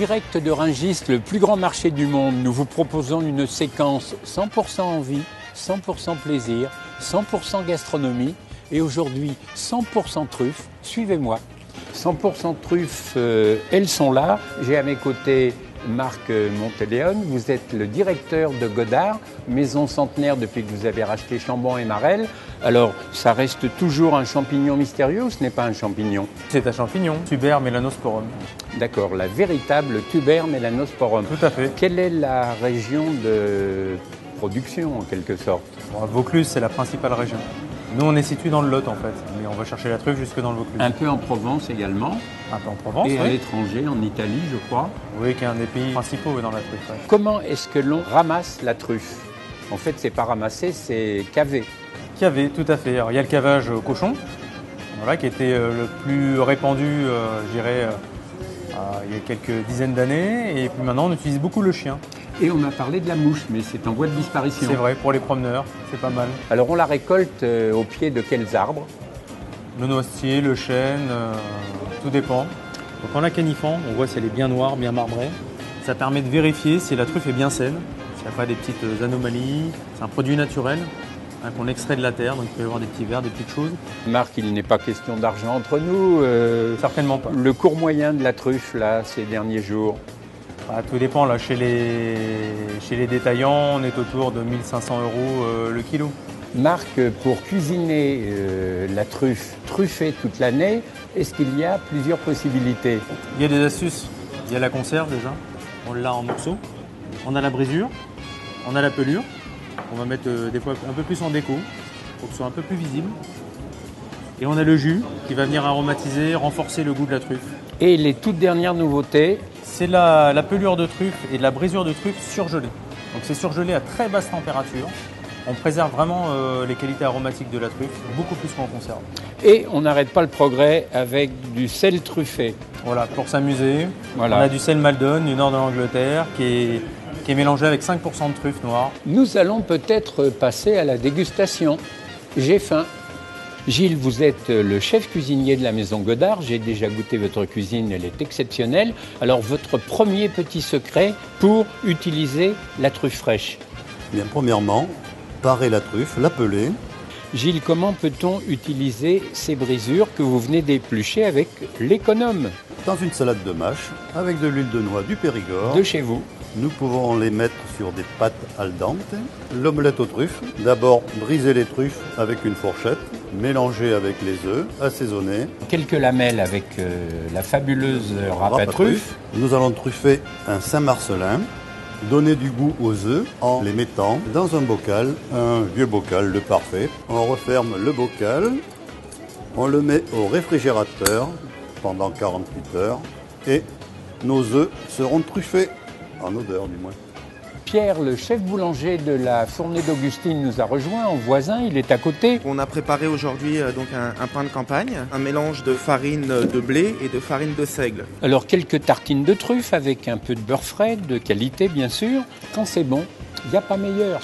direct de Rungis, le plus grand marché du monde, nous vous proposons une séquence 100% envie, 100% plaisir, 100% gastronomie et aujourd'hui 100% truffes. Suivez-moi. 100% truffes, elles sont là. J'ai à mes côtés Marc Montéléon, vous êtes le directeur de Godard, maison centenaire depuis que vous avez racheté Chambon et Marel. Alors, ça reste toujours un champignon mystérieux ou ce n'est pas un champignon? C'est un champignon, Tuber melanosporum. D'accord, la véritable Tuber melanosporum. Tout à fait. Quelle est la région de production en quelque sorte? Bon, Vaucluse, c'est la principale région. Nous, on est situé dans le Lot en fait, mais on va chercher la truffe jusque dans le Vaucluse. Un peu en Provence également. Un peu en Provence, et oui. à l'étranger, en Italie, je crois. Oui, qui est un des pays principaux dans la truffe. Ouais. Comment est-ce que l'on ramasse la truffe? En fait, c'est pas ramasser, c'est caver. Cavé, tout à fait. Alors, il y a le cavage cochon, voilà, qui était le plus répandu, je dirais, il y a quelques dizaines d'années. Et puis maintenant, on utilise beaucoup le chien. Et on a parlé de la mouche, mais c'est en voie de disparition. C'est vrai, pour les promeneurs, c'est pas mal. Alors, on la récolte au pied de quels arbres? Le noisetier, le chêne, tout dépend. Donc en la canifant, on voit si elle est bien noire, bien marbrée. Ça permet de vérifier si la truffe est bien saine, s'il n'y a pas des petites anomalies. C'est un produit naturel qu'on extrait de la terre, donc il peut y avoir des petits vers, des petites choses. Marc, il n'est pas question d'argent entre nous. Certainement pas. Le cours moyen de la truffe, là, ces derniers jours? Tout dépend. Là, chez les détaillants, on est autour de 1 500 € le kilo. Marc, pour cuisiner la truffe truffée toute l'année, est-ce qu'il y a plusieurs possibilités? Il y a des astuces. Il y a la conserve déjà. On l'a en morceaux. On a la brisure. On a la pelure. On va mettre des fois un peu plus en déco pour que ce soit un peu plus visible. Et on a le jus qui va venir aromatiser, renforcer le goût de la truffe. Et les toutes dernières nouveautés? C'est la pelure de truffe et la brisure de truffe surgelée. Donc c'est surgelé à très basse température. On préserve vraiment les qualités aromatiques de la truffe, beaucoup plus qu'en conserve. Et on n'arrête pas le progrès avec du sel truffé. Voilà, pour s'amuser, Voilà. On a du sel Maldon du nord de l'Angleterre qui est mélangé avec 5% de truffe noire. Nous allons peut-être passer à la dégustation. J'ai faim. Gilles, vous êtes le chef cuisinier de la maison Godard. J'ai déjà goûté votre cuisine, elle est exceptionnelle. Alors, votre premier petit secret pour utiliser la truffe fraîche? Bien, premièrement, parer la truffe, la peler. Gilles, comment peut-on utiliser ces brisures que vous venez d'éplucher avec l'économe Dans une salade de mâche, avec de l'huile de noix du Périgord. de chez vous? Nous pouvons les mettre sur des pâtes al dente. L'omelette aux truffes. D'abord, briser les truffes avec une fourchette, mélanger avec les œufs, assaisonner. Quelques lamelles avec la fabuleuse râpe à truffe. Nous allons truffer un Saint-Marcelin. Donner du goût aux œufs en les mettant dans un bocal, un vieux bocal, le parfait. On referme le bocal, on le met au réfrigérateur pendant 48 heures et nos œufs seront truffés, en odeur du moins. Pierre, le chef boulanger de la fournée d'Augustine, nous a rejoint en voisin, il est à côté. On a préparé aujourd'hui donc un pain de campagne, un mélange de farine de blé et de farine de seigle. Alors quelques tartines de truffe avec un peu de beurre frais, de qualité bien sûr. Quand c'est bon, il n'y a pas meilleur.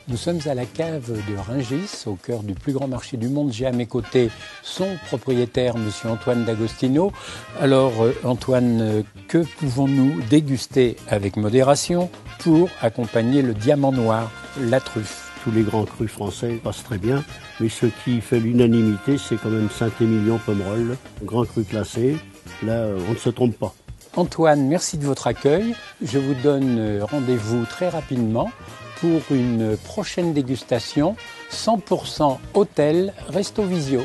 Nous sommes à la cave de Rungis, au cœur du plus grand marché du monde. J'ai à mes côtés son propriétaire, monsieur Antoine D'Agostino. Alors Antoine, que pouvons-nous déguster avec modération pour accompagner le diamant noir, la truffe? Tous les grands crus français passent très bien, mais ce qui fait l'unanimité, c'est quand même Saint-Émilion-Pomerol, grand cru classé. Là, on ne se trompe pas. Antoine, merci de votre accueil. Je vous donne rendez-vous très rapidement pour une prochaine dégustation 100% hôtel Resto Visio.